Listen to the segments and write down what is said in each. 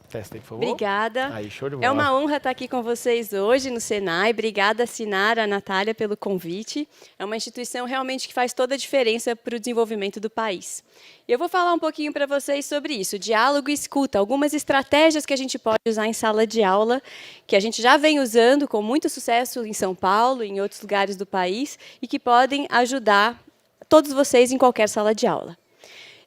Testa aí, por favor. Obrigada. Aí, show de bola. É uma honra estar aqui com vocês hoje no Senai. Obrigada, Sinara, Natália, pelo convite. É uma instituição realmente que faz toda a diferença para o desenvolvimento do país. Eu vou falar um pouquinho para vocês sobre isso, diálogo e escuta, algumas estratégias que a gente pode usar em sala de aula, que a gente já vem usando com muito sucesso em São Paulo e em outros lugares do país, e que podem ajudar todos vocês em qualquer sala de aula.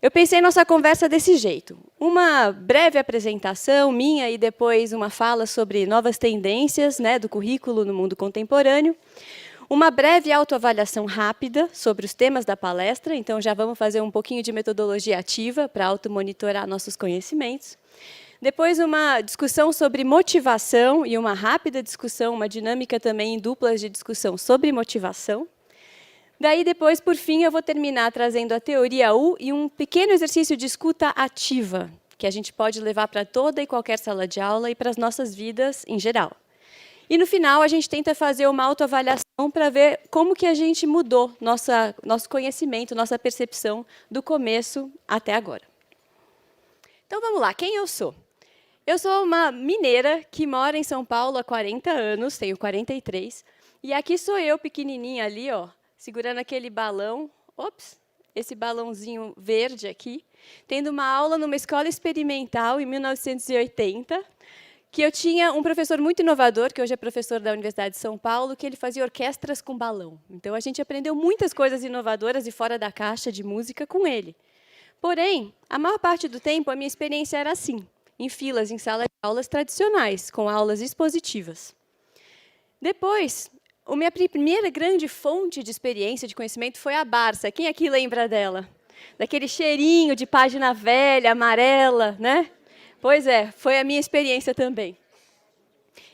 Eu pensei nossa conversa desse jeito. Uma breve apresentação minha e depois uma fala sobre novas tendências, né, do currículo no mundo contemporâneo. Uma breve autoavaliação rápida sobre os temas da palestra, então já vamos fazer um pouquinho de metodologia ativa para automonitorar nossos conhecimentos. Depois, uma discussão sobre motivação e uma rápida discussão, uma dinâmica também em duplas de discussão sobre motivação. Daí, depois, por fim, eu vou terminar trazendo a teoria U e um pequeno exercício de escuta ativa, que a gente pode levar para toda e qualquer sala de aula e para as nossas vidas em geral. E, no final, a gente tenta fazer uma autoavaliação para ver como que a gente mudou nosso conhecimento, nossa percepção do começo até agora. Então, vamos lá. Quem eu sou? Eu sou uma mineira que mora em São Paulo há 40 anos, tenho 43, e aqui sou eu, pequenininha ali, ó, segurando aquele balão, esse balãozinho verde aqui, tendo uma aula numa escola experimental em 1980, que eu tinha um professor muito inovador, que hoje é professor da Universidade de São Paulo, que ele fazia orquestras com balão. Então, a gente aprendeu muitas coisas inovadoras e fora da caixa de música com ele. Porém, a maior parte do tempo, a minha experiência era assim, em filas, em salas de aulas tradicionais, com aulas expositivas. Depois, a minha primeira grande fonte de experiência, de conhecimento, foi a Barça. Quem aqui lembra dela? Daquele cheirinho de página velha, amarela, né? Pois é, foi a minha experiência também.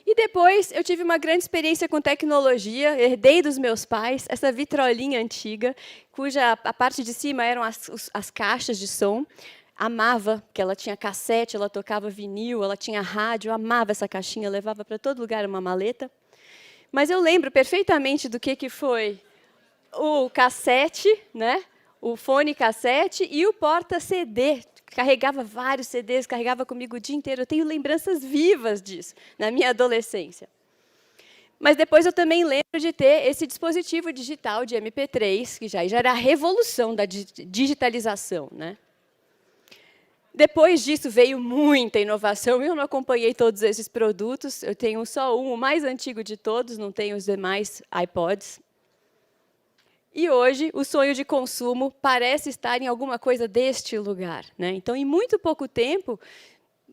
E depois, eu tive uma grande experiência com tecnologia, herdei dos meus pais essa vitrolinha antiga, cuja a parte de cima eram as caixas de som. Amava, porque ela tinha cassete, ela tocava vinil, ela tinha rádio, amava essa caixinha, levava para todo lugar uma maleta. Mas eu lembro perfeitamente do que foi o cassete, né? O fone cassete e o porta-CD. Carregava vários CDs, carregava comigo o dia inteiro. Eu tenho lembranças vivas disso, na minha adolescência. Mas depois eu também lembro de ter esse dispositivo digital de MP3, que já era a revolução da digitalização, né? Depois disso, veio muita inovação, e eu não acompanhei todos esses produtos. Eu tenho só um, o mais antigo de todos, não tenho os demais iPods. E hoje, o sonho de consumo parece estar em alguma coisa deste lugar, né? Então, em muito pouco tempo,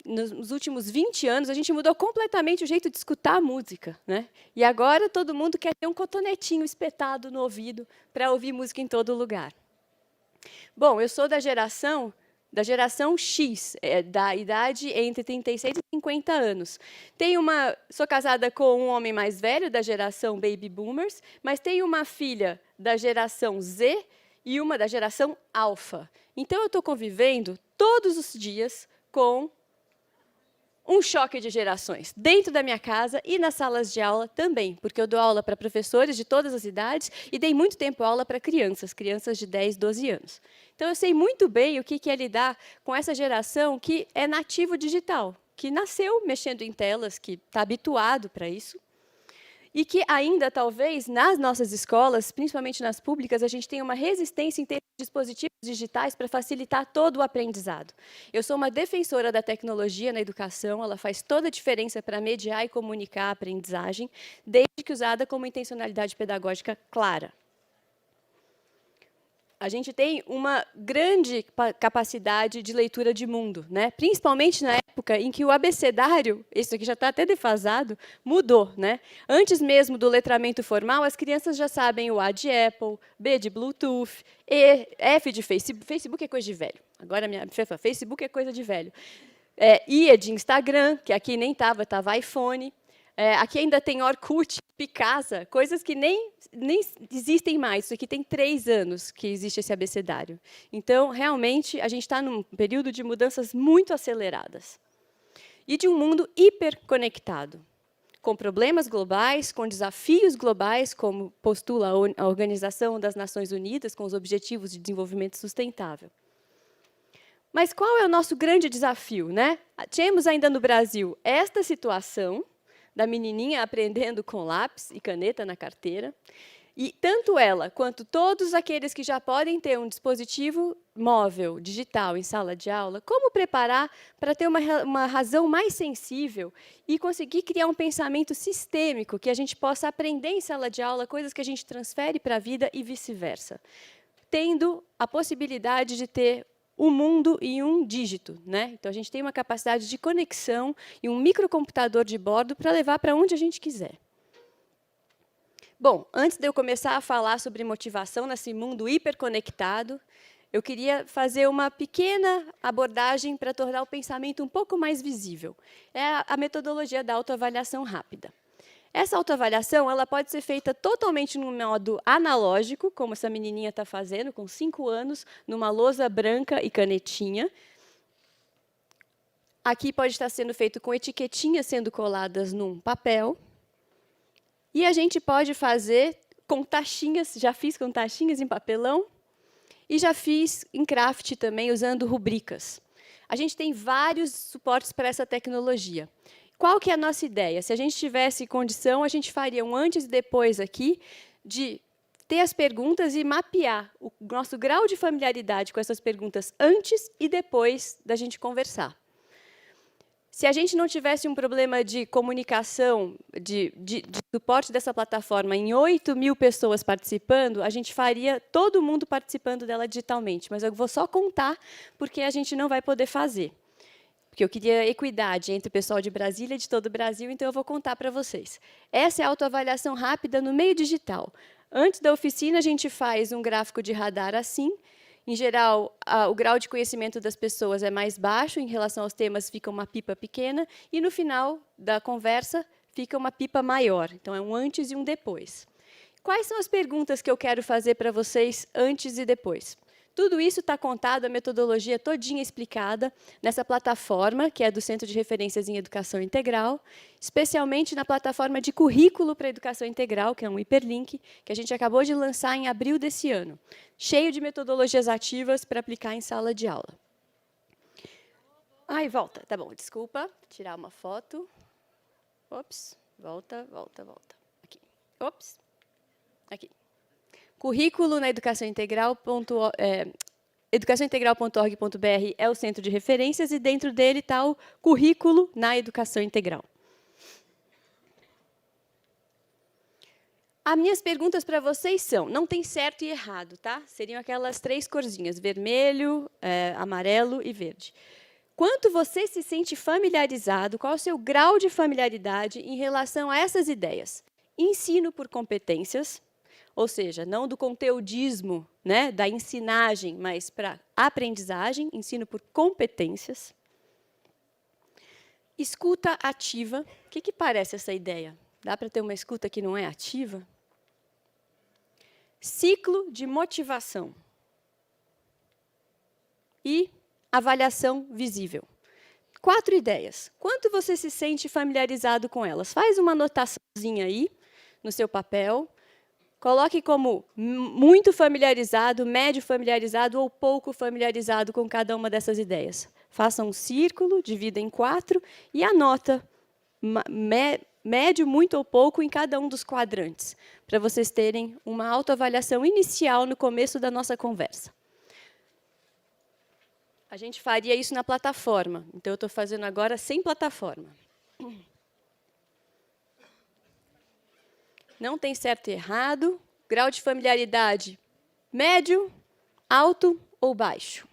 nos últimos 20 anos, a gente mudou completamente o jeito de escutar a música, né? E agora, todo mundo quer ter um cotonetinho espetado no ouvido para ouvir música em todo lugar. Bom, eu sou da geração X, da idade entre 36 e 50 anos. Sou casada com um homem mais velho, da geração Baby Boomers, mas tenho uma filha da geração Z e uma da geração Alpha. Então, eu estou convivendo todos os dias com um choque de gerações, dentro da minha casa e nas salas de aula também, porque eu dou aula para professores de todas as idades e dei muito tempo aula para crianças de 10, 12 anos. Então, eu sei muito bem o que é lidar com essa geração que é nativo digital, que nasceu mexendo em telas, que está habituado para isso, e que ainda, talvez, nas nossas escolas, principalmente nas públicas, a gente tem uma resistência em ter dispositivos digitais para facilitar todo o aprendizado. Eu sou uma defensora da tecnologia na educação, ela faz toda a diferença para mediar e comunicar a aprendizagem, desde que usada com uma intencionalidade pedagógica clara. A gente tem uma grande capacidade de leitura de mundo, né? Principalmente na época em que o abecedário, isso aqui já está até defasado, mudou, né? Antes mesmo do letramento formal, as crianças já sabem o A de Apple, B de Bluetooth, F de Facebook. Facebook é coisa de velho. Agora, minha filha fala, Facebook é coisa de velho. I é de Instagram, que aqui nem estava iPhone. Aqui ainda tem Orkut, Picasa, coisas que nem existem mais. Isso aqui tem 3 anos que existe esse abecedário. Então, realmente, a gente está num período de mudanças muito aceleradas. E de um mundo hiperconectado, com problemas globais, com desafios globais, como postula a Organização das Nações Unidas, com os Objetivos de Desenvolvimento Sustentável. Mas qual é o nosso grande desafio, né? Temos ainda no Brasil esta situação da menininha aprendendo com lápis e caneta na carteira, e tanto ela quanto todos aqueles que já podem ter um dispositivo móvel, digital, em sala de aula, como preparar para ter uma razão mais sensível e conseguir criar um pensamento sistêmico, que a gente possa aprender em sala de aula coisas que a gente transfere para a vida e vice-versa, tendo a possibilidade de ter o mundo em um dígito, né? Então, a gente tem uma capacidade de conexão e um microcomputador de bordo para levar para onde a gente quiser. Bom, antes de eu começar a falar sobre motivação nesse mundo hiperconectado, eu queria fazer uma pequena abordagem para tornar o pensamento um pouco mais visível. É a metodologia da autoavaliação rápida. Essa autoavaliação ela pode ser feita totalmente no modo analógico, como essa menininha está fazendo, com 5 anos, numa lousa branca e canetinha. Aqui pode estar sendo feito com etiquetinhas sendo coladas num papel. E a gente pode fazer com taxinhas, já fiz com taxinhas em papelão, e já fiz em craft também, usando rubricas. A gente tem vários suportes para essa tecnologia. Qual que é a nossa ideia? Se a gente tivesse condição, a gente faria um antes e depois aqui, de ter as perguntas e mapear o nosso grau de familiaridade com essas perguntas antes e depois da gente conversar. Se a gente não tivesse um problema de comunicação, de suporte dessa plataforma em 8.000 pessoas participando, a gente faria todo mundo participando dela digitalmente. Mas eu vou só contar, porque a gente não vai poder fazer. Porque eu queria equidade entre o pessoal de Brasília e de todo o Brasil, então eu vou contar para vocês. Essa é a autoavaliação rápida no meio digital. Antes da oficina, a gente faz um gráfico de radar assim. Em geral, o grau de conhecimento das pessoas é mais baixo, em relação aos temas fica uma pipa pequena, e no final da conversa fica uma pipa maior. Então, é um antes e um depois. Quais são as perguntas que eu quero fazer para vocês antes e depois? Tudo isso está contado, a metodologia todinha explicada, nessa plataforma, que é do Centro de Referências em Educação Integral, especialmente na plataforma de currículo para a educação integral, que é um hiperlink, que a gente acabou de lançar em abril desse ano, cheio de metodologias ativas para aplicar em sala de aula. Ai, volta. Tá bom, desculpa. Tirar uma foto. Ops, volta. Aqui. Ops. Aqui. Currículo na Educação Integral. Educaçãointegral.org.br é o centro de referências e dentro dele está o currículo na Educação Integral. As minhas perguntas para vocês são, não tem certo e errado, tá? Seriam aquelas 3 corzinhas, vermelho, amarelo e verde. Quanto você se sente familiarizado, qual é o seu grau de familiaridade em relação a essas ideias? Ensino por competências, ou seja, não do conteudismo, né, da ensinagem, mas para aprendizagem, ensino por competências. Escuta ativa. O que parece essa ideia? Dá para ter uma escuta que não é ativa? Ciclo de motivação. E avaliação visível. 4 ideias. Quanto você se sente familiarizado com elas? Faz uma anotaçãozinha aí no seu papel. Coloque como muito familiarizado, médio familiarizado ou pouco familiarizado com cada uma dessas ideias. Faça um círculo, divida em 4 e anota médio, muito ou pouco em cada um dos quadrantes, para vocês terem uma autoavaliação inicial no começo da nossa conversa. A gente faria isso na plataforma, então eu estou fazendo agora sem plataforma. Não tem certo e errado. Grau de familiaridade médio, alto ou baixo?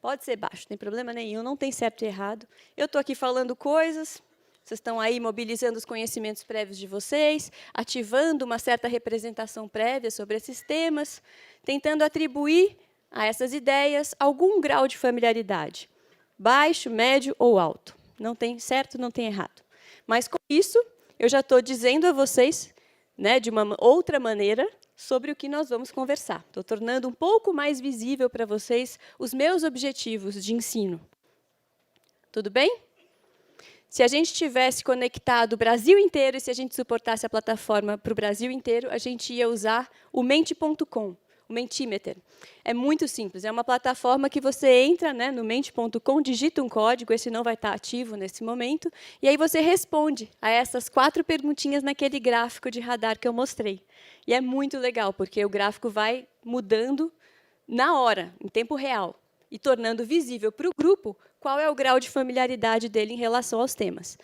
Pode ser baixo, não tem problema nenhum, não tem certo e errado. Eu estou aqui falando coisas, vocês estão aí mobilizando os conhecimentos prévios de vocês, ativando uma certa representação prévia sobre esses temas, tentando atribuir a essas ideias algum grau de familiaridade, baixo, médio ou alto. Não tem certo, não tem errado. Mas, com isso, eu já estou dizendo a vocês, né, de uma outra maneira, sobre o que nós vamos conversar. Estou tornando um pouco mais visível para vocês os meus objetivos de ensino. Tudo bem? Se a gente tivesse conectado o Brasil inteiro e se a gente suportasse a plataforma para o Brasil inteiro, a gente ia usar o mente.com. o Mentimeter. É muito simples, é uma plataforma que você entra, né, no mente.com, digita um código, esse não vai estar ativo nesse momento, e aí você responde a essas 4 perguntinhas naquele gráfico de radar que eu mostrei. E é muito legal, porque o gráfico vai mudando na hora, em tempo real, e tornando visível para o grupo qual é o grau de familiaridade dele em relação aos temas.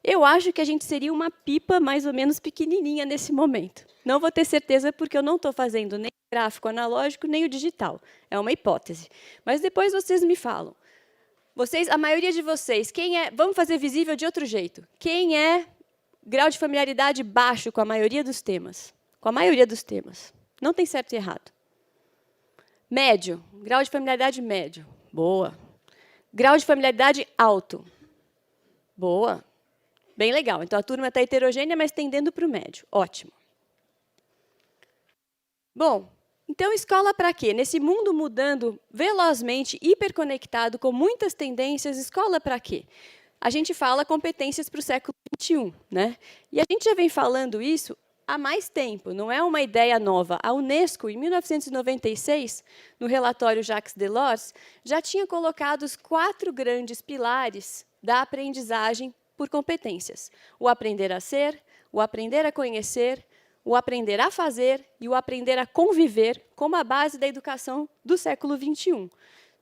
Eu acho que a gente seria uma pipa mais ou menos pequenininha nesse momento. Não vou ter certeza porque eu não estou fazendo nem o gráfico analógico nem o digital. É uma hipótese. Mas depois vocês me falam. A maioria de vocês, quem é... Vamos fazer visível de outro jeito. Quem é grau de familiaridade baixo com a maioria dos temas? Com a maioria dos temas. Não tem certo e errado. Médio. Grau de familiaridade médio. Boa. Grau de familiaridade alto. Boa. Bem legal. Então, a turma está heterogênea, mas tendendo para o médio. Ótimo. Bom, então, escola para quê? Nesse mundo mudando velozmente, hiperconectado, com muitas tendências, escola para quê? A gente fala competências para o século XXI, né? E a gente já vem falando isso há mais tempo, não é uma ideia nova. A Unesco, em 1996, no relatório Jacques Delors, já tinha colocado os 4 grandes pilares da aprendizagem por competências: o aprender a ser, o aprender a conhecer, o aprender a fazer e o aprender a conviver como a base da educação do século XXI.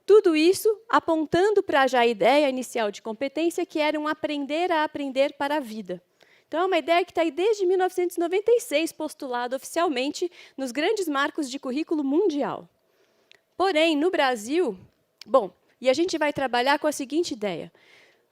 Tudo isso apontando para já a ideia inicial de competência, que era um aprender a aprender para a vida. Então, é uma ideia que está aí desde 1996, postulada oficialmente nos grandes marcos de currículo mundial. Porém, no Brasil, bom, e a gente vai trabalhar com a seguinte ideia.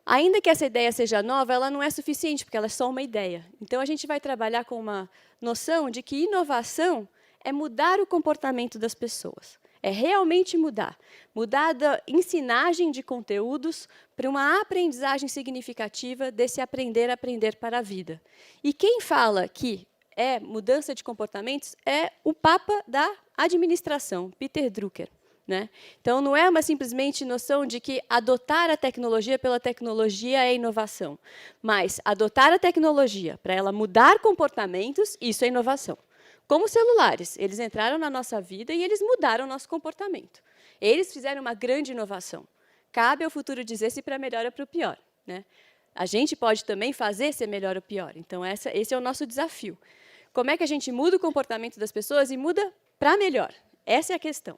Ainda que essa ideia seja nova, ela não é suficiente, porque ela é só uma ideia. Então, a gente vai trabalhar com uma noção de que inovação é mudar o comportamento das pessoas. É realmente mudar. Mudar da ensinagem de conteúdos para uma aprendizagem significativa desse aprender a aprender para a vida. E quem fala que é mudança de comportamentos é o Papa da administração, Peter Drucker. Né? Então, não é uma simplesmente noção de que adotar a tecnologia pela tecnologia é inovação, mas adotar a tecnologia para ela mudar comportamentos, isso é inovação. Como os celulares, eles entraram na nossa vida e eles mudaram o nosso comportamento. Eles fizeram uma grande inovação. Cabe ao futuro dizer se para melhor ou para o pior. Né? A gente pode também fazer ser melhor ou pior. Então, esse é o nosso desafio. Como é que a gente muda o comportamento das pessoas e muda para melhor? Essa é a questão.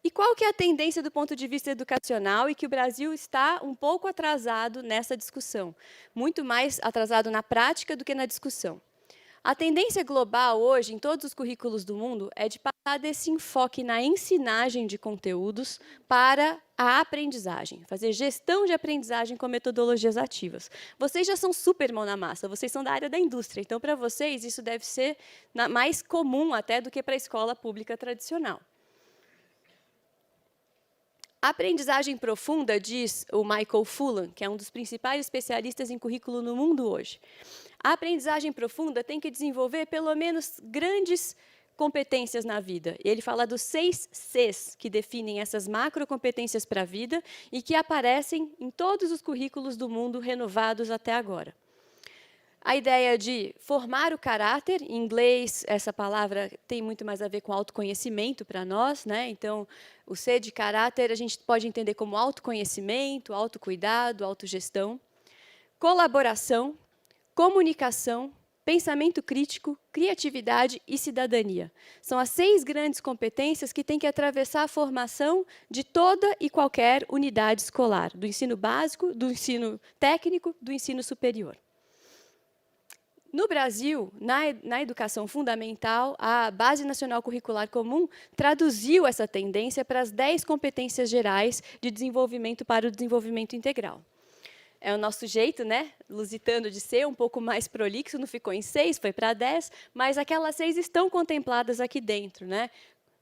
E qual que é a tendência do ponto de vista educacional e que o Brasil está um pouco atrasado nessa discussão? Muito mais atrasado na prática do que na discussão. A tendência global hoje, em todos os currículos do mundo, é de passar desse enfoque na ensinagem de conteúdos para a aprendizagem, fazer gestão de aprendizagem com metodologias ativas. Vocês já são super mão na massa, vocês são da área da indústria, então, para vocês, isso deve ser mais comum até do que para a escola pública tradicional. A aprendizagem profunda, diz o Michael Fullan, que é um dos principais especialistas em currículo no mundo hoje. A aprendizagem profunda tem que desenvolver, pelo menos, grandes competências na vida. Ele fala dos 6 Cs, que definem essas macrocompetências para a vida e que aparecem em todos os currículos do mundo renovados até agora. A ideia de formar o caráter, em inglês, essa palavra tem muito mais a ver com autoconhecimento para nós, né? Então, o C de caráter a gente pode entender como autoconhecimento, autocuidado, autogestão, colaboração, comunicação, pensamento crítico, criatividade e cidadania. São as 6 grandes competências que têm que atravessar a formação de toda e qualquer unidade escolar, do ensino básico, do ensino técnico, do ensino superior. No Brasil, na educação fundamental, a Base Nacional Curricular Comum traduziu essa tendência para as 10 competências gerais de desenvolvimento para o desenvolvimento integral. É o nosso jeito, né, lusitano, de ser um pouco mais prolixo, não ficou em 6, foi para 10, mas aquelas 6 estão contempladas aqui dentro, né?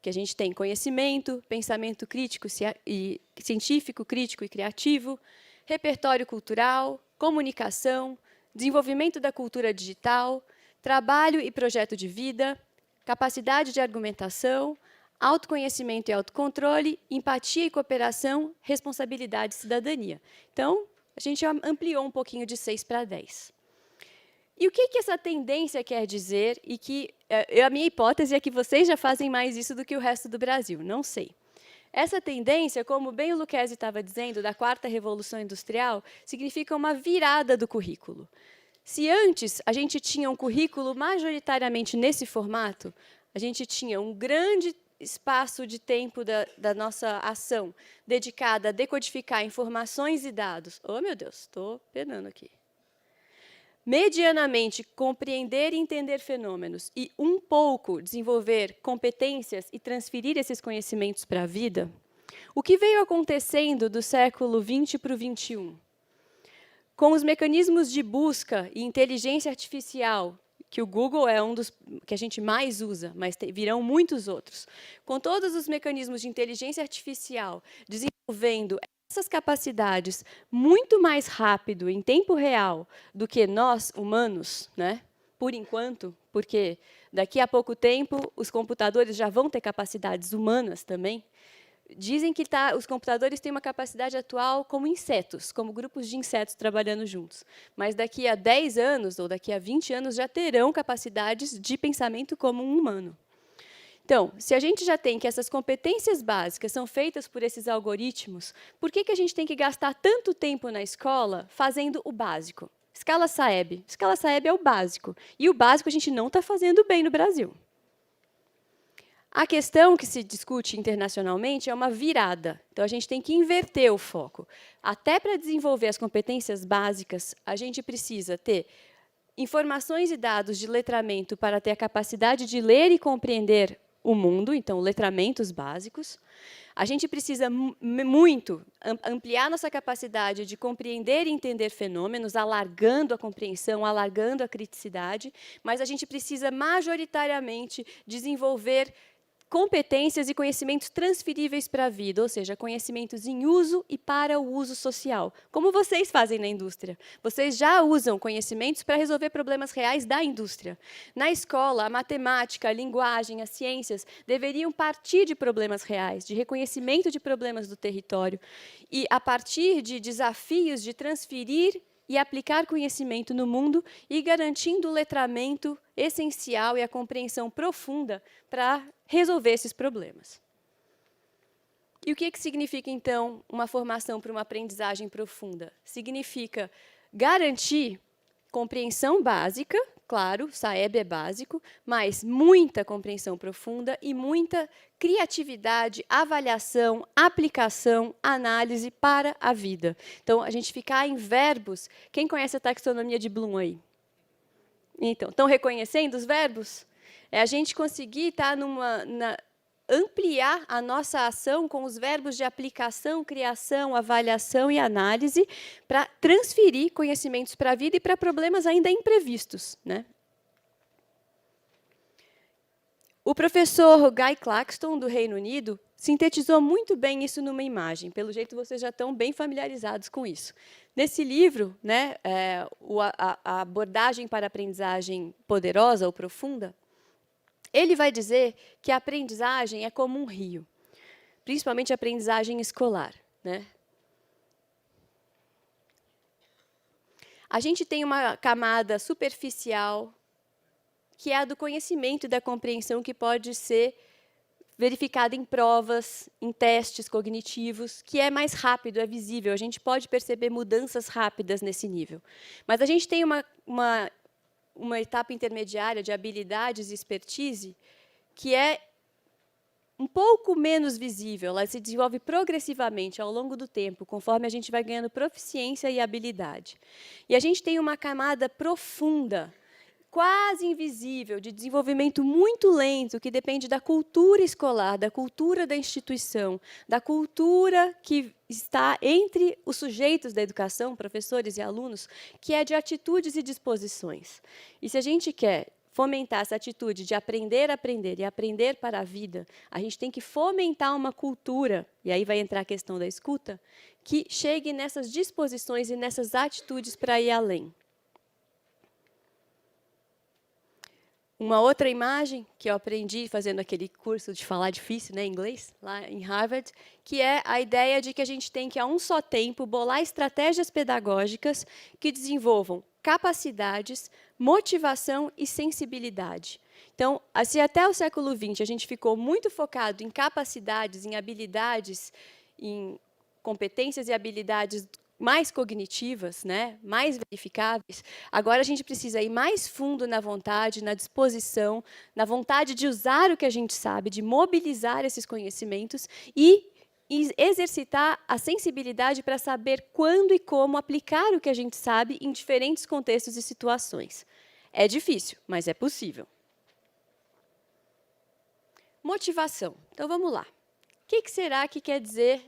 Que a gente tem conhecimento, pensamento crítico e científico, crítico e criativo, repertório cultural, comunicação, desenvolvimento da cultura digital, trabalho e projeto de vida, capacidade de argumentação, autoconhecimento e autocontrole, empatia e cooperação, responsabilidade e cidadania. Então, a gente ampliou um pouquinho de 6 para 10. E o que essa tendência quer dizer? E que a minha hipótese é que vocês já fazem mais isso do que o resto do Brasil, não sei. Essa tendência, como bem o Lucchesi estava dizendo, da quarta revolução industrial, significa uma virada do currículo. Se antes a gente tinha um currículo majoritariamente nesse formato, a gente tinha um grande espaço de tempo da nossa ação dedicada a decodificar informações e dados. Oh, meu Deus, estou penando aqui. Medianamente compreender e entender fenômenos e um pouco desenvolver competências e transferir esses conhecimentos para a vida, o que veio acontecendo do século XX para o XXI? Com os mecanismos de busca e inteligência artificial, que o Google é um dos que a gente mais usa, mas virão muitos outros. Com todos os mecanismos de inteligência artificial desenvolvendo essas capacidades muito mais rápido, em tempo real, do que nós, humanos, né? Por enquanto, porque daqui a pouco tempo os computadores já vão ter capacidades humanas também. Dizem que os computadores têm uma capacidade atual como insetos, como grupos de insetos trabalhando juntos. Mas daqui a 10 anos ou daqui a 20 anos já terão capacidades de pensamento como um humano. Então, se a gente já tem que essas competências básicas são feitas por esses algoritmos, por que a gente tem que gastar tanto tempo na escola fazendo o básico? Escala Saeb. Escala Saeb é o básico. E o básico a gente não está fazendo bem no Brasil. A questão que se discute internacionalmente é uma virada. Então, a gente tem que inverter o foco. Até para desenvolver as competências básicas, a gente precisa ter informações e dados de letramento para ter a capacidade de ler e compreender o mundo, então, letramentos básicos. A gente precisa muito ampliar nossa capacidade de compreender e entender fenômenos, alargando a compreensão, alargando a criticidade, mas a gente precisa, majoritariamente, desenvolver competências e conhecimentos transferíveis para a vida, ou seja, conhecimentos em uso e para o uso social, como vocês fazem na indústria. Vocês já usam conhecimentos para resolver problemas reais da indústria. Na escola, a matemática, a linguagem, as ciências deveriam partir de problemas reais, de reconhecimento de problemas do território, e, a partir de desafios de transferir e aplicar conhecimento no mundo e garantindo o letramento essencial e a compreensão profunda para resolver esses problemas. E o que significa, então, uma formação para uma aprendizagem profunda? Significa garantir compreensão básica, claro, Saeb é básico, mas muita compreensão profunda e muita criatividade, avaliação, aplicação, análise para a vida. Então, a gente ficar em verbos. Quem conhece a taxonomia de Bloom aí? Então, estão reconhecendo os verbos? É a gente conseguir estar ampliar a nossa ação com os verbos de aplicação, criação, avaliação e análise para transferir conhecimentos para a vida e para problemas ainda imprevistos, né? O professor Guy Claxton, do Reino Unido, sintetizou muito bem isso numa imagem. Pelo jeito, vocês já estão bem familiarizados com isso. Nesse livro, né, a abordagem para a aprendizagem poderosa ou profunda, ele vai dizer que a aprendizagem é como um rio, principalmente a aprendizagem escolar, né? A gente tem uma camada superficial, que é a do conhecimento e da compreensão, que pode ser verificada em provas, em testes cognitivos, que é mais rápido, é visível. A gente pode perceber mudanças rápidas nesse nível. Mas a gente tem uma etapa intermediária de habilidades e expertise que é um pouco menos visível. Ela se desenvolve progressivamente ao longo do tempo, conforme a gente vai ganhando proficiência e habilidade. E a gente tem uma camada profunda, quase invisível, de desenvolvimento muito lento, que depende da cultura escolar, da cultura da instituição, da cultura que está entre os sujeitos da educação, professores e alunos, que é de atitudes e disposições. E se a gente quer fomentar essa atitude de aprender a aprender e aprender para a vida, a gente tem que fomentar uma cultura, e aí vai entrar a questão da escuta, que chegue nessas disposições e nessas atitudes para ir além. Uma outra imagem que eu aprendi fazendo aquele curso de falar difícil, né, em inglês, lá em Harvard, que é a ideia de que a gente tem que, a um só tempo, bolar estratégias pedagógicas que desenvolvam capacidades, motivação e sensibilidade. Então, se até o século XX a gente ficou muito focado em capacidades, em habilidades, em competências e habilidades mais cognitivas, né, mais verificáveis, agora a gente precisa ir mais fundo na vontade, na disposição, na vontade de usar o que a gente sabe, de mobilizar esses conhecimentos e exercitar a sensibilidade para saber quando e como aplicar o que a gente sabe em diferentes contextos e situações. É difícil, mas é possível. Motivação. Então, vamos lá. O que será que quer dizer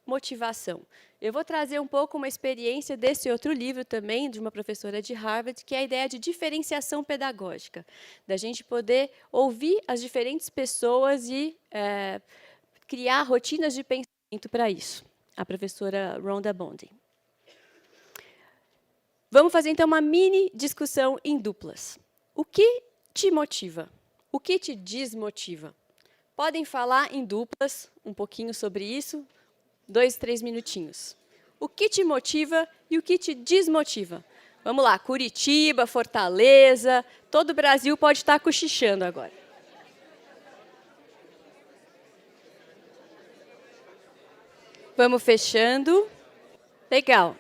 motivação? Eu vou trazer um pouco uma experiência desse outro livro também, de uma professora de Harvard, que é a ideia de diferenciação pedagógica, da gente poder ouvir as diferentes pessoas e criar rotinas de pensamento para isso. A professora Rhonda Bonding. Vamos fazer, então, uma mini discussão em duplas. O que te motiva? O que te desmotiva? Podem falar em duplas um pouquinho sobre isso, 2, 3 minutinhos. O que te motiva e o que te desmotiva? Vamos lá, Curitiba, Fortaleza, todo o Brasil pode estar cochichando agora. Vamos fechando. Legal.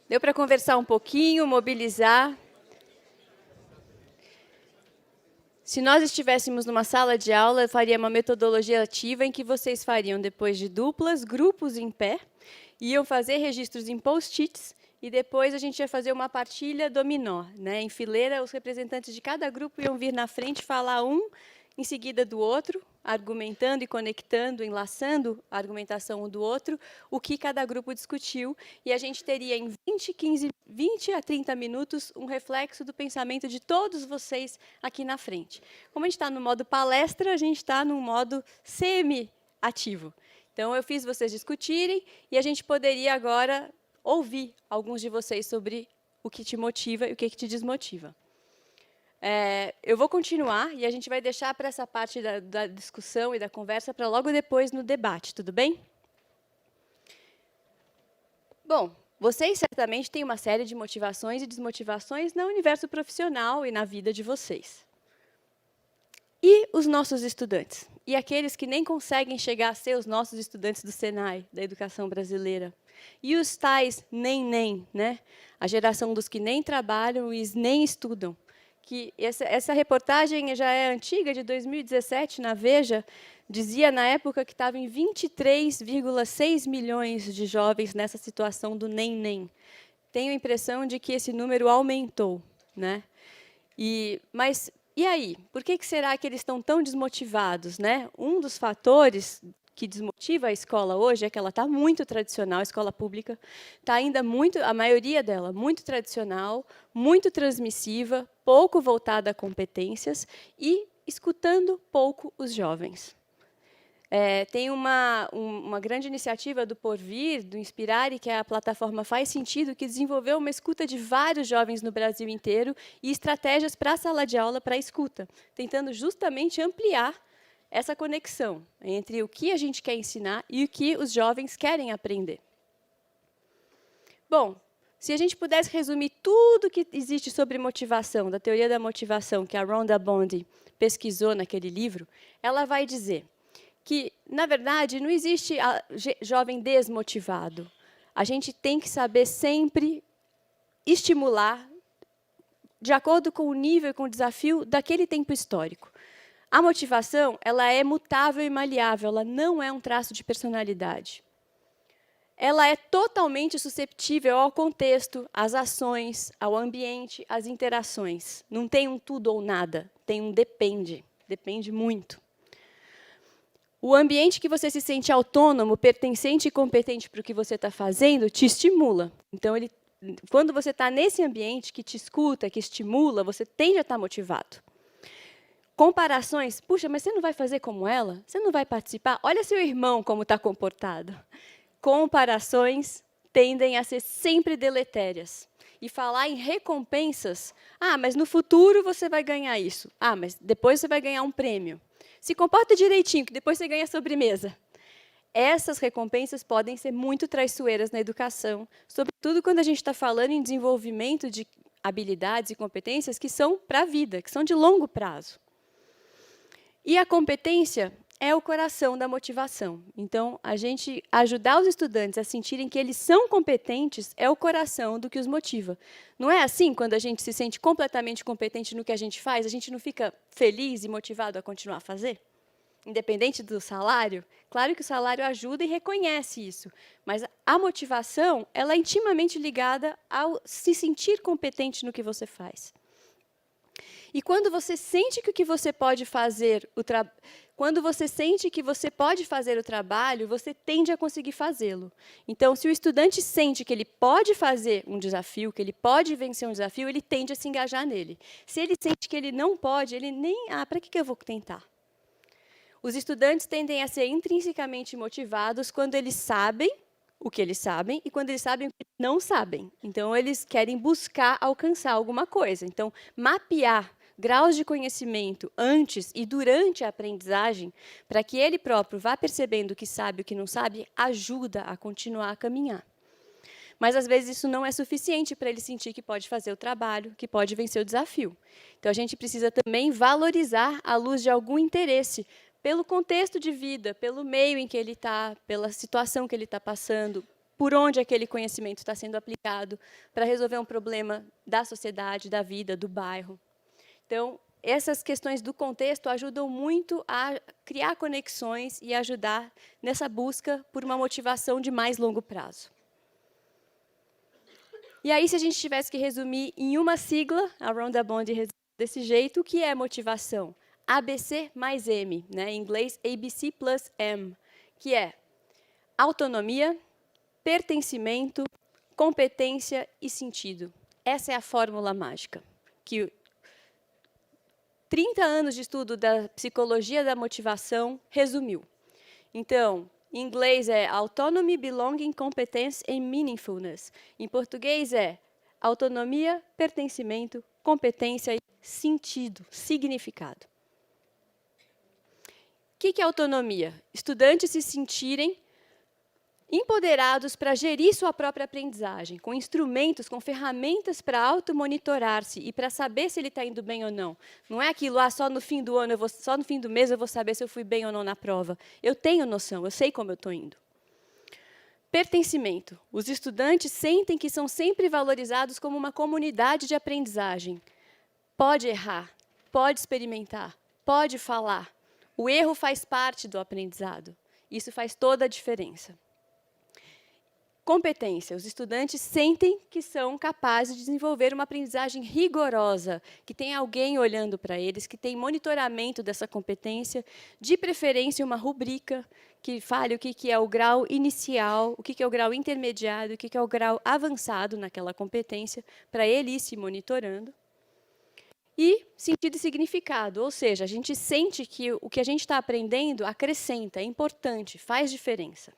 Deu para conversar um pouquinho, mobilizar. Se nós estivéssemos numa sala de aula, eu faria uma metodologia ativa em que vocês fariam, depois de duplas, grupos em pé, iam fazer registros em post-its e depois a gente ia fazer uma partilha dominó, né? Em fileira, os representantes de cada grupo iam vir na frente falar um em seguida do outro, argumentando e conectando, enlaçando a argumentação um do outro, o que cada grupo discutiu, e a gente teria em 20 a 30 minutos um reflexo do pensamento de todos vocês aqui na frente. Como a gente está no modo palestra, a gente está no modo semi-ativo. Então, eu fiz vocês discutirem, e a gente poderia agora ouvir alguns de vocês sobre o que te motiva e o que te desmotiva. Eu vou continuar e a gente vai deixar para essa parte da discussão e da conversa para logo depois no debate, tudo bem? Bom, vocês certamente têm uma série de motivações e desmotivações no universo profissional e na vida de vocês. E os nossos estudantes? E aqueles que nem conseguem chegar a ser os nossos estudantes do Senai, da educação brasileira? E os tais nem, né? A geração dos que nem trabalham e nem estudam. Que essa reportagem já é antiga, de 2017, na Veja, dizia na época que estava em 23,6 milhões de jovens nessa situação do nem. Tenho a impressão de que esse número aumentou, né? Mas e aí? Por que será que eles estão tão desmotivados, né? Um dos fatores que desmotiva a escola hoje é que ela está muito tradicional, a escola pública está ainda muito, a maioria dela, muito tradicional, muito transmissiva, pouco voltada a competências e escutando pouco os jovens. Tem uma grande iniciativa do Porvir, do Inspirare, que é a plataforma Faz Sentido, que desenvolveu uma escuta de vários jovens no Brasil inteiro e estratégias para a sala de aula para a escuta, tentando justamente ampliar essa conexão entre o que a gente quer ensinar e o que os jovens querem aprender. Bom, se a gente pudesse resumir tudo que existe sobre motivação, da teoria da motivação, que a Rhonda Bonding pesquisou naquele livro, ela vai dizer que, na verdade, não existe jovem desmotivado. A gente tem que saber sempre estimular de acordo com o nível e com o desafio daquele tempo histórico. A motivação, ela é mutável e maleável, ela não é um traço de personalidade. Ela é totalmente susceptível ao contexto, às ações, ao ambiente, às interações. Não tem um tudo ou nada, tem um depende, depende muito. O ambiente que você se sente autônomo, pertencente e competente para o que você está fazendo, te estimula. Então, quando você está nesse ambiente que te escuta, que estimula, você tende a estar motivado. Comparações, puxa, mas você não vai fazer como ela? Você não vai participar? Olha seu irmão como está comportado. Comparações tendem a ser sempre deletérias. E falar em recompensas, mas no futuro você vai ganhar isso. Mas depois você vai ganhar um prêmio. Se comporta direitinho, que depois você ganha sobremesa. Essas recompensas podem ser muito traiçoeiras na educação, sobretudo quando a gente está falando em desenvolvimento de habilidades e competências que são para a vida, que são de longo prazo. E a competência é o coração da motivação. Então, a gente ajudar os estudantes a sentirem que eles são competentes é o coração do que os motiva. Não é assim, quando a gente se sente completamente competente no que a gente faz, a gente não fica feliz e motivado a continuar a fazer? Independente do salário? Claro que o salário ajuda e reconhece isso, mas a motivação ela é intimamente ligada ao se sentir competente no que você faz. E quando você sente que o que você pode fazer, quando você sente que você pode fazer o trabalho, você tende a conseguir fazê-lo. Então, se o estudante sente que ele pode fazer um desafio, que ele pode vencer um desafio, ele tende a se engajar nele. Se ele sente que ele não pode, ele nem, para que eu vou tentar? Os estudantes tendem a ser intrinsecamente motivados quando eles sabem o que eles sabem e quando eles sabem o que não sabem. Então, eles querem buscar alcançar alguma coisa. Então, mapear graus de conhecimento antes e durante a aprendizagem, para que ele próprio vá percebendo o que sabe e o que não sabe, ajuda a continuar a caminhar. Mas, às vezes, isso não é suficiente para ele sentir que pode fazer o trabalho, que pode vencer o desafio. Então, a gente precisa também valorizar à luz de algum interesse, pelo contexto de vida, pelo meio em que ele está, pela situação que ele está passando, por onde aquele conhecimento está sendo aplicado, para resolver um problema da sociedade, da vida, do bairro. Então, essas questões do contexto ajudam muito a criar conexões e ajudar nessa busca por uma motivação de mais longo prazo. E aí, se a gente tivesse que resumir em uma sigla, a Rhonda Bond resume desse jeito, o que é motivação? ABC mais M, né? Em inglês, ABC plus M, que é autonomia, pertencimento, competência e sentido. Essa é a fórmula mágica, que 30 anos de estudo da psicologia da motivação resumiu. Então, em inglês é Autonomy, Belonging, Competence and Meaningfulness. Em português é autonomia, pertencimento, competência e sentido, significado. O que é autonomia? Estudantes se sentirem empoderados para gerir sua própria aprendizagem, com instrumentos, com ferramentas para auto-monitorar-se e para saber se ele está indo bem ou não. Não é aquilo, só no fim do ano, só no fim do mês eu vou saber se eu fui bem ou não na prova. Eu tenho noção, eu sei como eu estou indo. Pertencimento. Os estudantes sentem que são sempre valorizados como uma comunidade de aprendizagem. Pode errar, pode experimentar, pode falar. O erro faz parte do aprendizado. Isso faz toda a diferença. Competência. Os estudantes sentem que são capazes de desenvolver uma aprendizagem rigorosa, que tem alguém olhando para eles, que tem monitoramento dessa competência, de preferência uma rubrica que fale o que é o grau inicial, o que é o grau intermediário, o que é o grau avançado naquela competência, para ele ir se monitorando. E sentido e significado, ou seja, a gente sente que o que a gente está aprendendo acrescenta, é importante, faz diferença.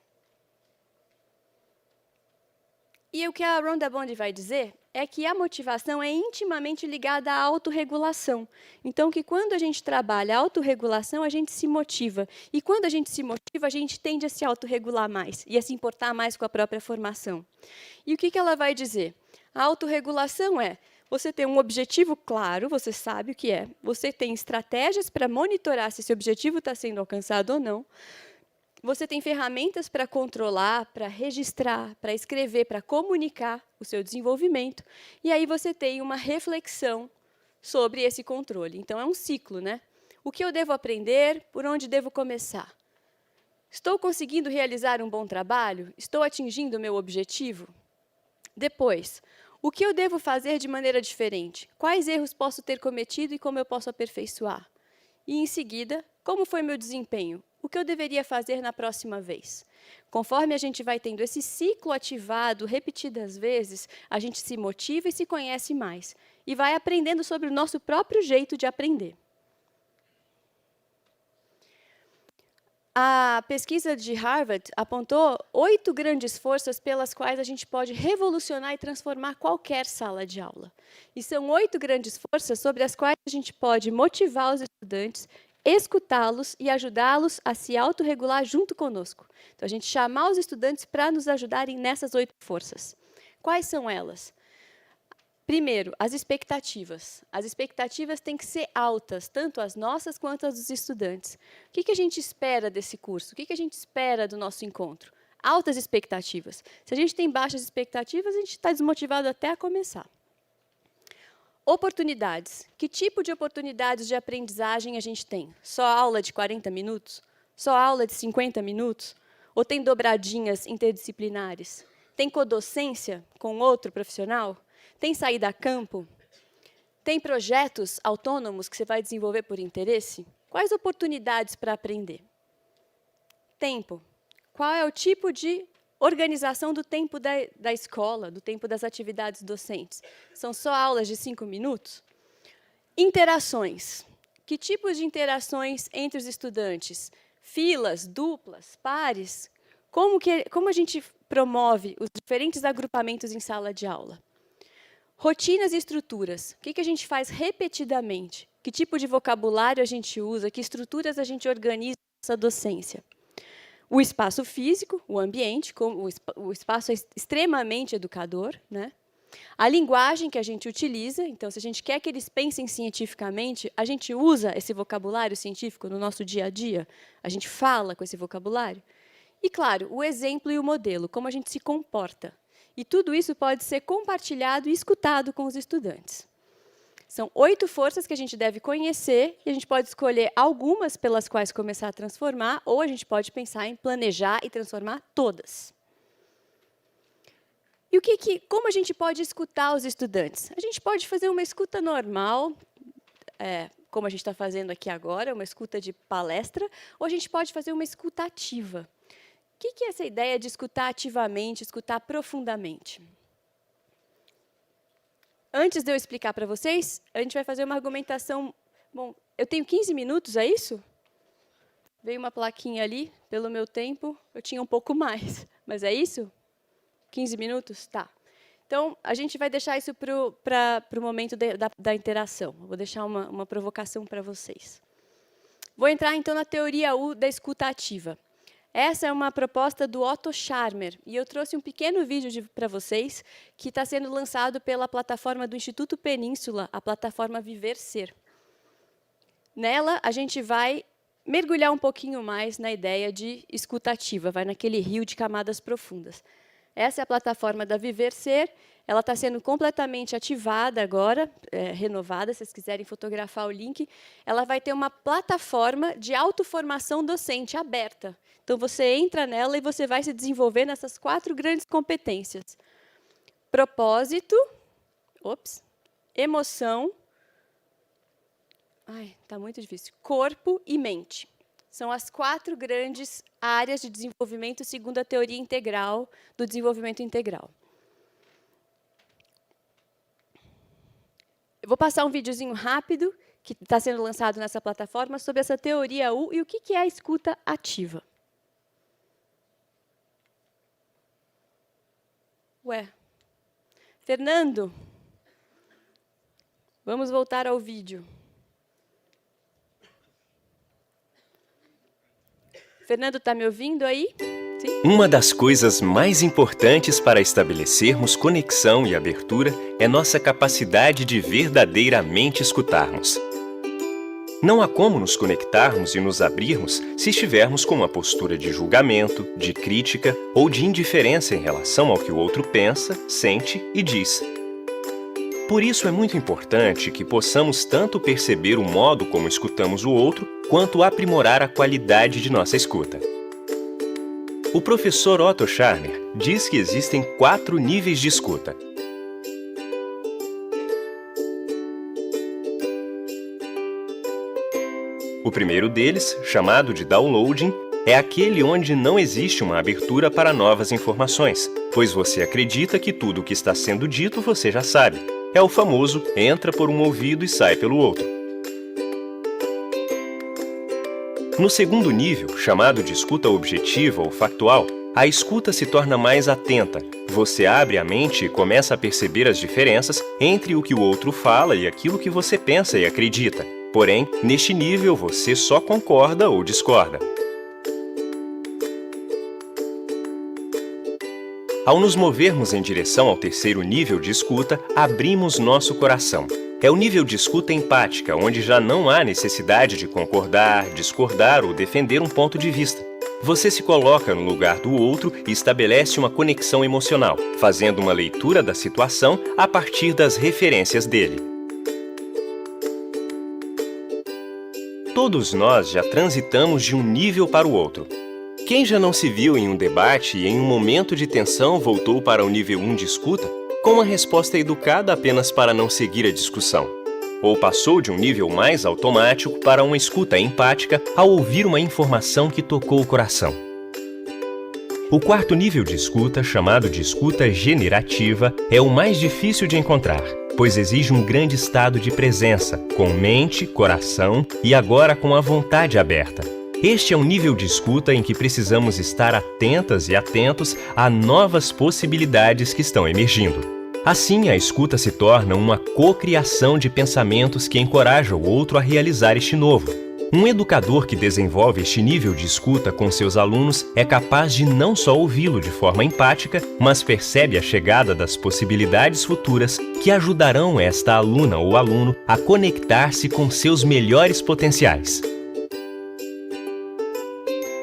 E o que a Rhonda Bond vai dizer é que a motivação é intimamente ligada à autorregulação. Então, que quando a gente trabalha a autorregulação, a gente se motiva. E quando a gente se motiva, a gente tende a se autorregular mais e a se importar mais com a própria formação. E o que ela vai dizer? A autorregulação é você ter um objetivo claro, você sabe o que é, você tem estratégias para monitorar se esse objetivo está sendo alcançado ou não, você tem ferramentas para controlar, para registrar, para escrever, para comunicar o seu desenvolvimento, e aí você tem uma reflexão sobre esse controle. Então, é um ciclo, né? O que eu devo aprender? Por onde devo começar? Estou conseguindo realizar um bom trabalho? Estou atingindo o meu objetivo? Depois, o que eu devo fazer de maneira diferente? Quais erros posso ter cometido e como eu posso aperfeiçoar? E, em seguida, como foi meu desempenho? O que eu deveria fazer na próxima vez? Conforme a gente vai tendo esse ciclo ativado repetidas vezes, a gente se motiva e se conhece mais. E vai aprendendo sobre o nosso próprio jeito de aprender. A pesquisa de Harvard apontou 8 grandes forças pelas quais a gente pode revolucionar e transformar qualquer sala de aula. E são 8 grandes forças sobre as quais a gente pode motivar os estudantes, escutá-los e ajudá-los a se autorregular junto conosco. Então, a gente chamar os estudantes para nos ajudarem nessas 8 forças. Quais são elas? Primeiro, as expectativas. As expectativas têm que ser altas, tanto as nossas quanto as dos estudantes. O que a gente espera desse curso? O que a gente espera do nosso encontro? Altas expectativas. Se a gente tem baixas expectativas, a gente está desmotivado até a começar. Oportunidades. Que tipo de oportunidades de aprendizagem a gente tem? Só aula de 40 minutos? Só aula de 50 minutos? Ou tem dobradinhas interdisciplinares? Tem codocência com outro profissional? Tem saída a campo? Tem projetos autônomos que você vai desenvolver por interesse? Quais oportunidades para aprender? Tempo. Qual é o tipo de organização do tempo da escola, do tempo das atividades docentes? São só aulas de 5 minutos? Interações. Que tipos de interações entre os estudantes? Filas, duplas, pares? Como a gente promove os diferentes agrupamentos em sala de aula? Rotinas e estruturas. O que a gente faz repetidamente? Que tipo de vocabulário a gente usa? Que estruturas a gente organiza nessa docência? O espaço físico, o ambiente, o espaço é extremamente educador, né? A linguagem que a gente utiliza, então, se a gente quer que eles pensem cientificamente, a gente usa esse vocabulário científico no nosso dia a dia? A gente fala com esse vocabulário? E, claro, o exemplo e o modelo, como a gente se comporta. E tudo isso pode ser compartilhado e escutado com os estudantes. São 8 forças que a gente deve conhecer, e a gente pode escolher algumas pelas quais começar a transformar, ou a gente pode pensar em planejar e transformar todas. E como a gente pode escutar os estudantes? A gente pode fazer uma escuta normal, como a gente está fazendo aqui agora, uma escuta de palestra, ou a gente pode fazer uma escuta ativa. O que é essa ideia de escutar ativamente, escutar profundamente? Antes de eu explicar para vocês, a gente vai fazer uma argumentação. Bom, eu tenho 15 minutos, é isso? Veio uma plaquinha ali, pelo meu tempo, eu tinha um pouco mais. Mas é isso? 15 minutos? Tá. Então, a gente vai deixar isso para o momento da interação. Eu vou deixar uma provocação para vocês. Vou entrar, então, na teoria U da escuta ativa. Essa é uma proposta do Otto Scharmer, e eu trouxe um pequeno vídeo para vocês, que está sendo lançado pela plataforma do Instituto Península, a plataforma Viver Ser. Nela, a gente vai mergulhar um pouquinho mais na ideia de escuta ativa, vai naquele rio de camadas profundas. Essa é a plataforma da Viver Ser, ela está sendo completamente ativada agora, renovada, se vocês quiserem fotografar o link. Ela vai ter uma plataforma de autoformação docente aberta. Então, você entra nela e você vai se desenvolver nessas 4 grandes competências. Propósito, emoção, está muito difícil, corpo e mente. São as 4 grandes áreas de desenvolvimento segundo a teoria integral do desenvolvimento integral. Eu vou passar um videozinho rápido, que está sendo lançado nessa plataforma, sobre essa teoria U e o que é a escuta ativa. Fernando, vamos voltar ao vídeo. Fernando, está me ouvindo aí? Sim? Uma das coisas mais importantes para estabelecermos conexão e abertura é nossa capacidade de verdadeiramente escutarmos. Não há como nos conectarmos e nos abrirmos se estivermos com uma postura de julgamento, de crítica ou de indiferença em relação ao que o outro pensa, sente e diz. Por isso é muito importante que possamos tanto perceber o modo como escutamos o outro, quanto aprimorar a qualidade de nossa escuta. O professor Otto Scharmer diz que existem 4 níveis de escuta. O primeiro deles, chamado de downloading, é aquele onde não existe uma abertura para novas informações, pois você acredita que tudo o que está sendo dito você já sabe. É o famoso entra por um ouvido e sai pelo outro. No segundo nível, chamado de escuta objetiva ou factual, a escuta se torna mais atenta. Você abre a mente e começa a perceber as diferenças entre o que o outro fala e aquilo que você pensa e acredita. Porém, neste nível, você só concorda ou discorda. Ao nos movermos em direção ao terceiro nível de escuta, abrimos nosso coração. É o nível de escuta empática, onde já não há necessidade de concordar, discordar ou defender um ponto de vista. Você se coloca no lugar do outro e estabelece uma conexão emocional, fazendo uma leitura da situação a partir das referências dele. Todos nós já transitamos de um nível para o outro. Quem já não se viu em um debate e em um momento de tensão voltou para o nível 1 de escuta, com uma resposta educada apenas para não seguir a discussão? Ou passou de um nível mais automático para uma escuta empática ao ouvir uma informação que tocou o coração? O quarto nível de escuta, chamado de escuta generativa, é o mais difícil de encontrar, pois exige um grande estado de presença, com mente, coração e agora com a vontade aberta. Este é um nível de escuta em que precisamos estar atentas e atentos a novas possibilidades que estão emergindo. Assim, a escuta se torna uma cocriação de pensamentos que encoraja o outro a realizar este novo. Um educador que desenvolve este nível de escuta com seus alunos é capaz de não só ouvi-lo de forma empática, mas percebe a chegada das possibilidades futuras que ajudarão esta aluna ou aluno a conectar-se com seus melhores potenciais.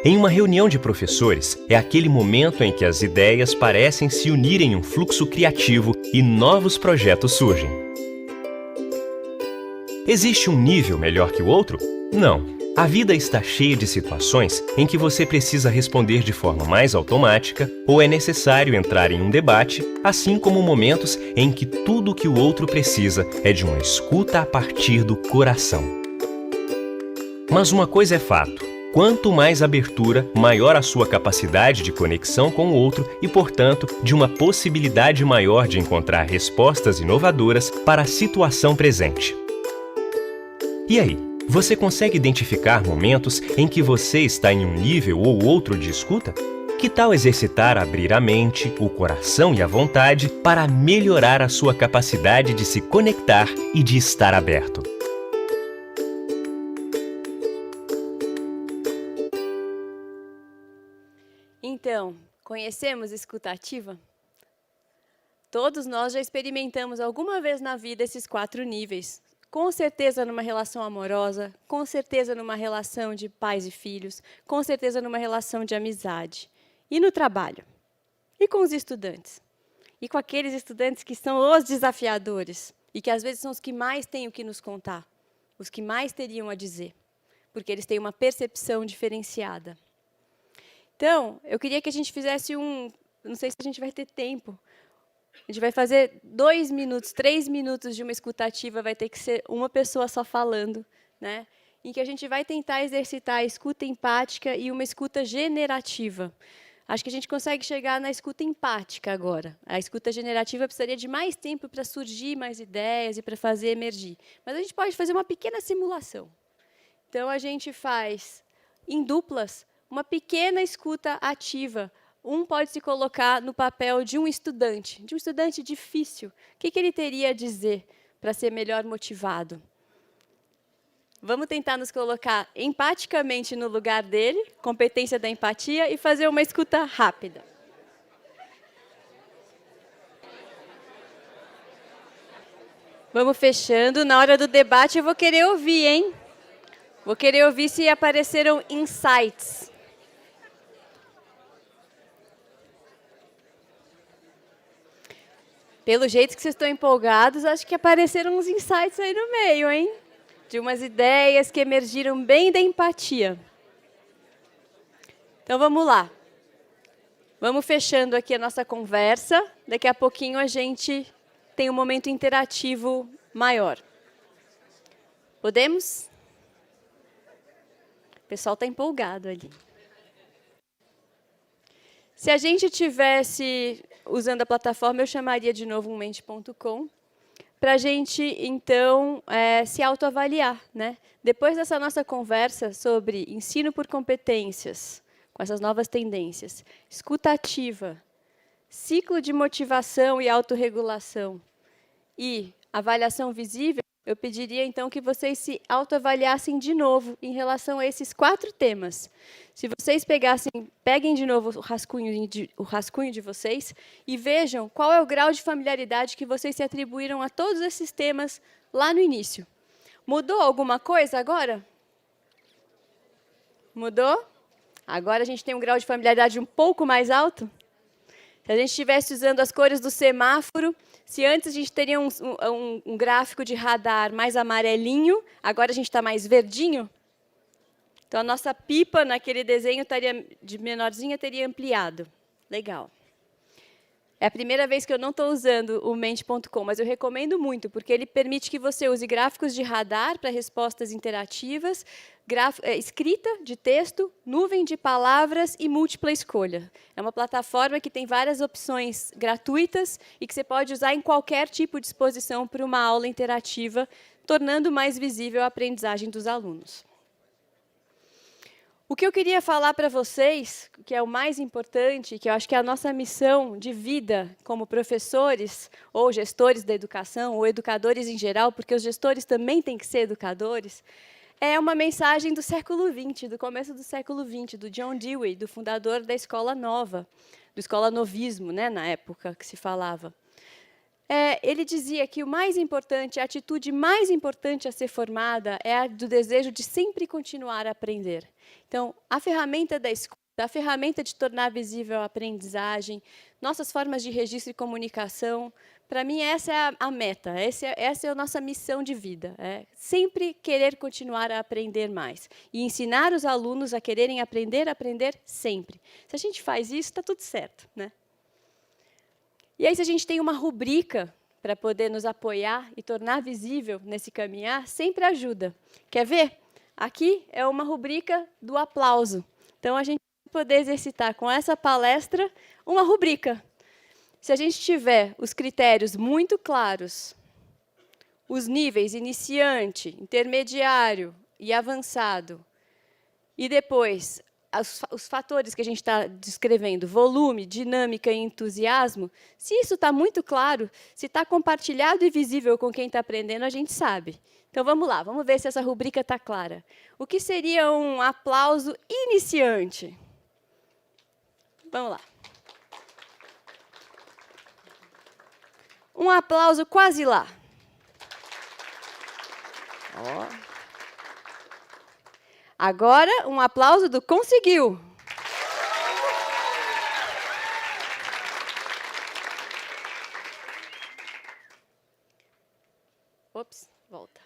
Em uma reunião de professores, é aquele momento em que as ideias parecem se unir em um fluxo criativo e novos projetos surgem. Existe um nível melhor que o outro? Não. A vida está cheia de situações em que você precisa responder de forma mais automática ou é necessário entrar em um debate, assim como momentos em que tudo o que o outro precisa é de uma escuta a partir do coração. Mas uma coisa é fato. Quanto mais abertura, maior a sua capacidade de conexão com o outro e, portanto, de uma possibilidade maior de encontrar respostas inovadoras para a situação presente. E aí, você consegue identificar momentos em que você está em um nível ou outro de escuta? Que tal exercitar abrir a mente, o coração e a vontade para melhorar a sua capacidade de se conectar e de estar aberto? Então, conhecemos escuta ativa? Todos nós já experimentamos alguma vez na vida esses 4 níveis. Com certeza numa relação amorosa, com certeza numa relação de pais e filhos, com certeza numa relação de amizade. E no trabalho? E com os estudantes? E com aqueles estudantes que são os desafiadores e que às vezes são os que mais têm o que nos contar, os que mais teriam a dizer, porque eles têm uma percepção diferenciada. Então, eu queria que a gente fizesse não sei se a gente vai ter tempo, a gente vai fazer 2 minutos, 3 minutos de uma escutativa, vai ter que ser uma pessoa só falando, né? Em que a gente vai tentar exercitar a escuta empática e uma escuta generativa. Acho que a gente consegue chegar na escuta empática agora. A escuta generativa precisaria de mais tempo para surgir mais ideias e para fazer emergir. Mas a gente pode fazer uma pequena simulação. Então, a gente faz, em duplas, uma pequena escuta ativa. Um pode se colocar no papel de um estudante difícil. O que ele teria a dizer para ser melhor motivado? Vamos tentar nos colocar empaticamente no lugar dele, competência da empatia, e fazer uma escuta rápida. Vamos fechando. Na hora do debate eu vou querer ouvir, hein? Vou querer ouvir se apareceram insights. Pelo jeito que vocês estão empolgados, acho que apareceram uns insights aí no meio, hein? De umas ideias que emergiram bem da empatia. Então, vamos lá. Vamos fechando aqui a nossa conversa. Daqui a pouquinho a gente tem um momento interativo maior. Podemos? O pessoal está empolgado ali. Se a gente tivesse usando a plataforma, eu chamaria de novo ummente.com para a gente, então, se autoavaliar, né? Depois dessa nossa conversa sobre ensino por competências, com essas novas tendências, escuta ativa, ciclo de motivação e autorregulação e avaliação visível, eu pediria, então, que vocês se autoavaliassem de novo em relação a esses 4 temas. Se vocês peguem de novo o rascunho de vocês e vejam qual é o grau de familiaridade que vocês se atribuíram a todos esses temas lá no início. Mudou alguma coisa agora? Mudou? Agora a gente tem um grau de familiaridade um pouco mais alto? Se a gente estivesse usando as cores do semáforo, se antes a gente teria um gráfico de radar mais amarelinho, agora a gente está mais verdinho? Então, a nossa pipa naquele desenho de menorzinha teria ampliado. Legal. É a primeira vez que eu não estou usando o Mente.com, mas eu recomendo muito, porque ele permite que você use gráficos de radar para respostas interativas, escrita de texto, nuvem de palavras e múltipla escolha. É uma plataforma que tem várias opções gratuitas e que você pode usar em qualquer tipo de exposição para uma aula interativa, tornando mais visível a aprendizagem dos alunos. O que eu queria falar para vocês, que é o mais importante, que eu acho que é a nossa missão de vida como professores, ou gestores da educação, ou educadores em geral, porque os gestores também têm que ser educadores, é uma mensagem do século XX, do começo do século XX, do John Dewey, do fundador da Escola Nova, do Escola Novismo, né, na época que se falava. Ele dizia que o mais importante, a atitude mais importante a ser formada é a do desejo de sempre continuar a aprender. Então, a ferramenta da escuta, a ferramenta de tornar visível a aprendizagem, nossas formas de registro e comunicação, para mim, essa é a meta, essa é a nossa missão de vida. Sempre querer continuar a aprender mais. E ensinar os alunos a quererem aprender sempre. Se a gente faz isso, está tudo certo, né? E aí, se a gente tem uma rubrica para poder nos apoiar e tornar visível nesse caminhar, sempre ajuda. Quer ver? Aqui é uma rubrica do aplauso. Então, a gente vai poder exercitar com essa palestra uma rubrica. Se a gente tiver os critérios muito claros, os níveis iniciante, intermediário e avançado, e depois os fatores que a gente está descrevendo, volume, dinâmica e entusiasmo, se isso está muito claro, se está compartilhado e visível com quem está aprendendo, a gente sabe. Então, vamos lá, vamos ver se essa rubrica está clara. O que seria um aplauso iniciante? Vamos lá. Um aplauso quase lá. Ó. Agora, um aplauso do conseguiu. Ops, volta.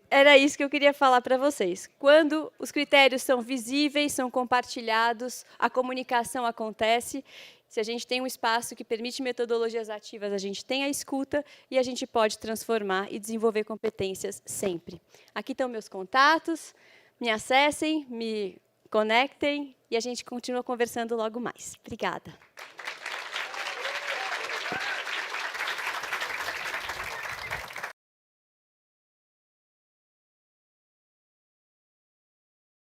Era isso que eu queria falar para vocês. Quando os critérios são visíveis, são compartilhados, a comunicação acontece. Se a gente tem um espaço que permite metodologias ativas, a gente tem a escuta e a gente pode transformar e desenvolver competências sempre. Aqui estão meus contatos. Me acessem, me conectem e a gente continua conversando logo mais. Obrigada.